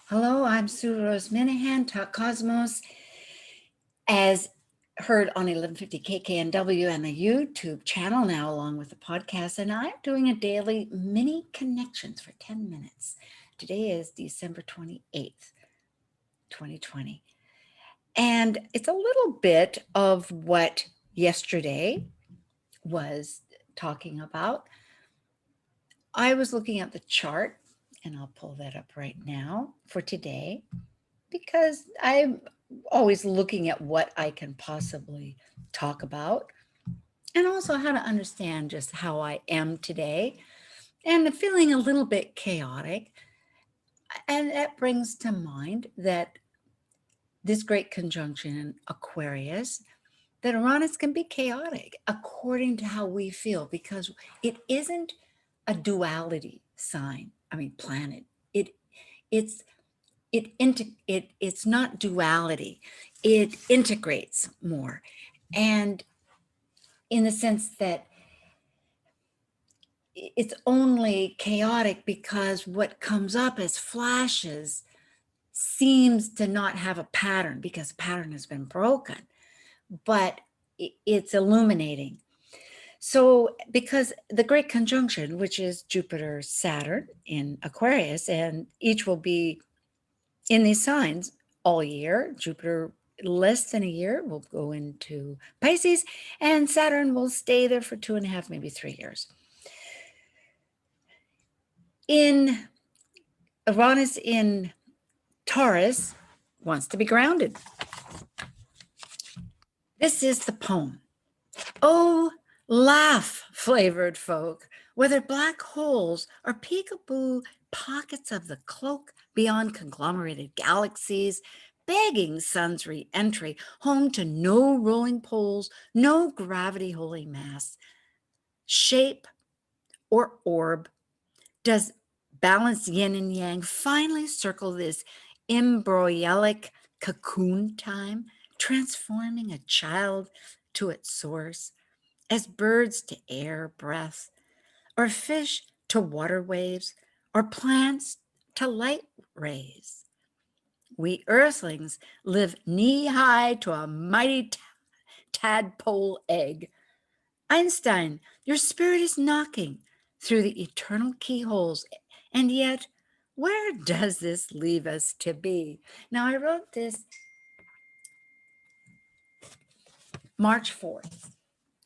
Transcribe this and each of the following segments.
Hello, I'm Sue Rose Minahan, Talk Cosmos, as heard on 1150 KKNW and the YouTube channel now, along with the podcast. And I'm doing a daily mini connections for 10 minutes. Today is December 28th, 2020. And it's a little bit of what yesterday was talking about. I was looking at the chart, and I'll pull that up right now for today, because I'm always looking at what I can possibly talk about and also how to understand just how I am today and feeling a little bit chaotic. And that brings to mind that this great conjunction in Aquarius, that Uranus can be chaotic according to how we feel, because it isn't a duality sign. I mean, planet. It's it's not duality. It integrates more, and in the sense that it's only chaotic because what comes up as flashes seems to not have a pattern, because the pattern has been broken, but it's illuminating. So because the great conjunction, which is Jupiter Saturn in Aquarius, and each will be in these signs all year. Jupiter less than a year will go into Pisces, and Saturn will stay there for 2.5, maybe 3 years. In Uranus in Taurus wants to be grounded. This is the poem. Oh, laugh, flavored folk, whether black holes or peekaboo pockets of the cloak beyond conglomerated galaxies, begging sun's re-entry, home to no rolling poles, no gravity holy mass, shape or orb, does balanced yin and yang finally circle this embryonic cocoon time, transforming a child to its source, as birds to air breath, or fish to water waves, or plants to light rays. We earthlings live knee-high to a mighty tadpole egg. Einstein, your spirit is knocking through the eternal keyholes, and yet, where does this leave us to be? Now, I wrote this March 4th,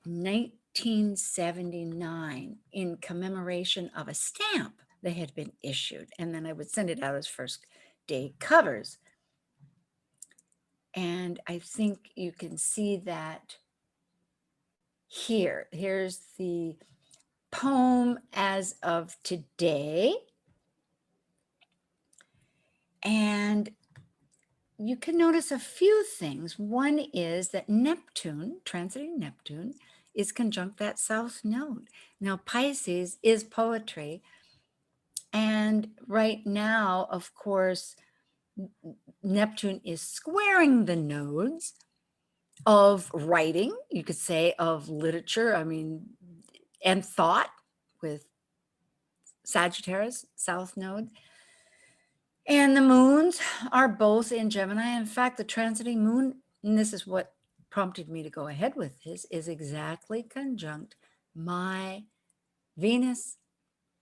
1979, in commemoration of a stamp that had been issued, and then I would send it out as first day covers. And I think you can see that here. Here's the poem as of today. And you can notice a few things. One is that Neptune, transiting Neptune, is conjunct that south node. Now, Pisces is poetry. And right now, of course, Neptune is squaring the nodes of writing, you could say, of literature, and thought, with Sagittarius, south node. And the moons are both in Gemini. In fact, the transiting moon, and this is what prompted me to go ahead with this, is exactly conjunct my Venus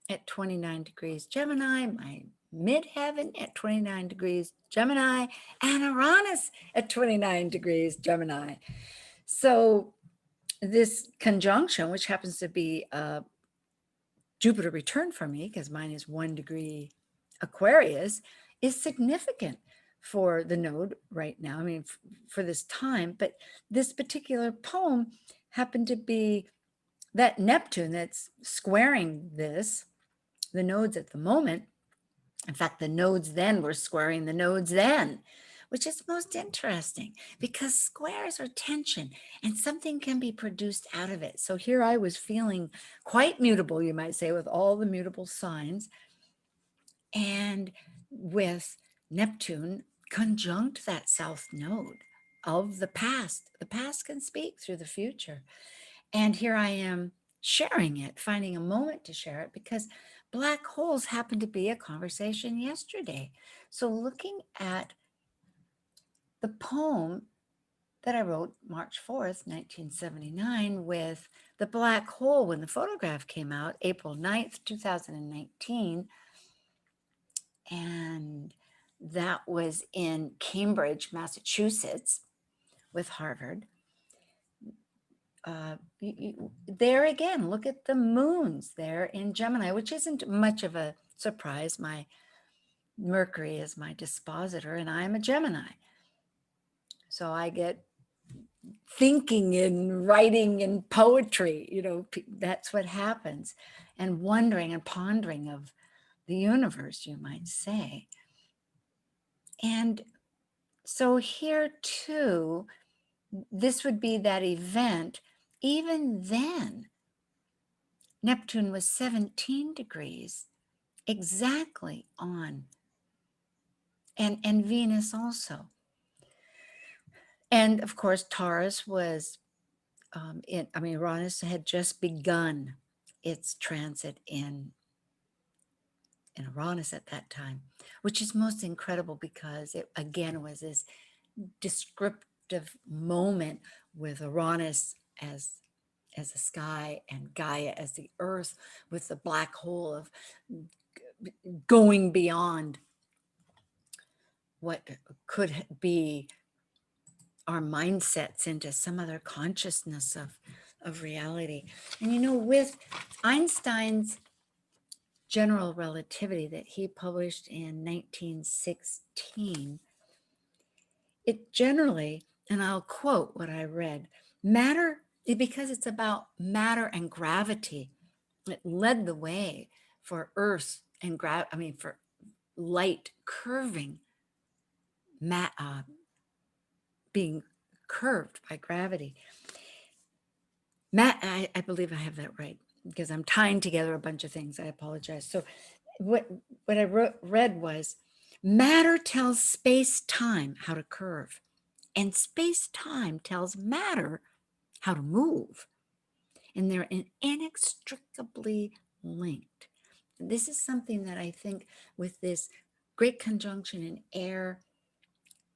at 29 degrees Gemini, my midheaven at 29 degrees Gemini, and Uranus at 29 degrees Gemini. So this conjunction, which happens to be a Jupiter return for me, because mine is 1 degree Aquarius, is significant for the node right now. I mean, for this time, but this particular poem happened to be that Neptune that's squaring this, the nodes at the moment. In fact, the nodes then were squaring the nodes then, which is most interesting, because squares are tension and something can be produced out of it. So here I was feeling quite mutable, you might say, with all the mutable signs, and with Neptune conjunct that south node of the past. The past can speak through the future. And here I am sharing it, finding a moment to share it, because Black holes happened to be a conversation yesterday. So looking at the poem that I wrote March 4th, 1979, with the black hole when the photograph came out, April 9th, 2019. And that was in Cambridge, Massachusetts, with Harvard. There again, look at the moons there in Gemini, which isn't much of a surprise. My Mercury is my dispositor, and I'm a Gemini. So I get thinking and writing and poetry, that's what happens, and wondering and pondering of the universe, you might say. And so here too, this would be that event. Even then, Neptune was 17 degrees exactly on, and Venus also. And of course, Taurus was Uranus had just begun its transit in Uranus at that time, which is most incredible because it again was this descriptive moment with Uranus as a sky and Gaia as the earth, with the black hole of going beyond what could be our mindsets into some other consciousness of reality. And with Einstein's general relativity that he published in 1916, it generally, and I'll quote what I read, matter, because it's about matter and gravity, it led the way for Earth and for light curving, being curved by gravity. I believe I have that right, because I'm tying together a bunch of things. I apologize. So what I read was, matter tells space-time how to curve, and space-time tells matter how to move. And they're inextricably linked. This is something that I think with this great conjunction in air,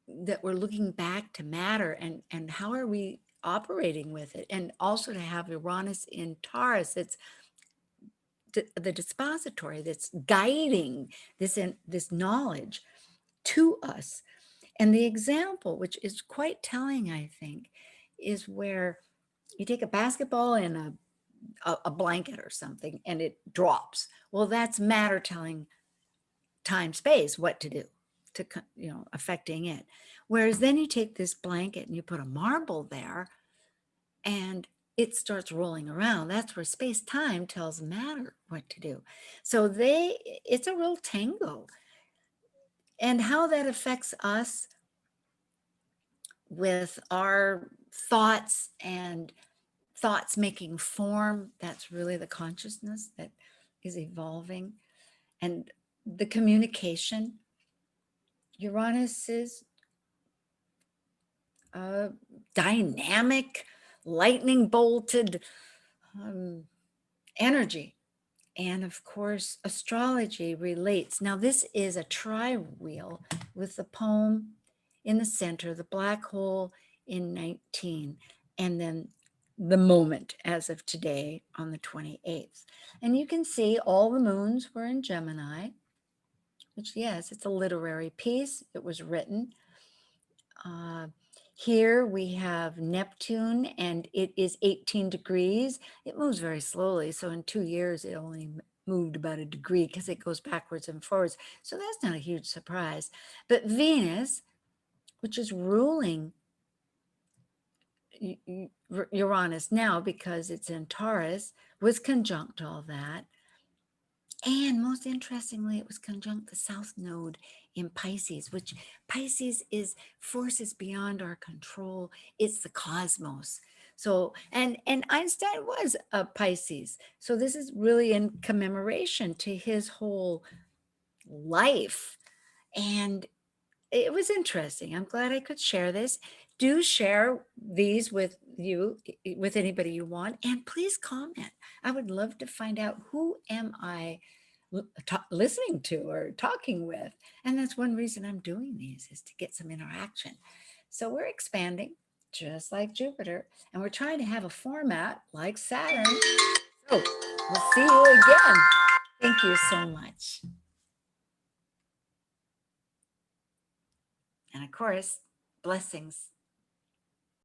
that we're looking back to matter and how are we operating with it. And also to have Uranus in Taurus, it's the dispository that's guiding this knowledge to us. And the example, which is quite telling, I think, is where you take a basketball and a blanket or something and it drops. Well, that's matter telling time, space, what to do to, affecting it. Whereas then you take this blanket and you put a marble there and it starts rolling around. That's where space time tells matter what to do. So it's a real tango. And how that affects us with our thoughts and thoughts making form, that's really the consciousness that is evolving. And the communication, Uranus is dynamic, lightning bolted energy. And of course, astrology relates. Now, this is a tri-wheel with the poem in the center, the black hole in 19, and then the moment as of today on the 28th. And you can see all the moons were in Gemini, which, yes, it's a literary piece. It was written. Here we have Neptune, and it is 18 degrees. It moves very slowly. So in 2 years, it only moved about a degree because it goes backwards and forwards. So that's not a huge surprise. But Venus, which is ruling Uranus now because it's in Taurus, was conjunct all that. And most interestingly, it was conjunct the South Node in Pisces, which Pisces is forces beyond our control. It's the cosmos. So, and Einstein was a Pisces. So this is really in commemoration to his whole life. And it was interesting. I'm glad I could share this. Do share these with anybody you want, and please comment. I would love to find out, who am I listening to or talking with. And that's one reason I'm doing these, is to get some interaction. So we're expanding just like Jupiter, and we're trying to have a format like Saturn. So we'll see you again. Thank you so much. And of course, blessings.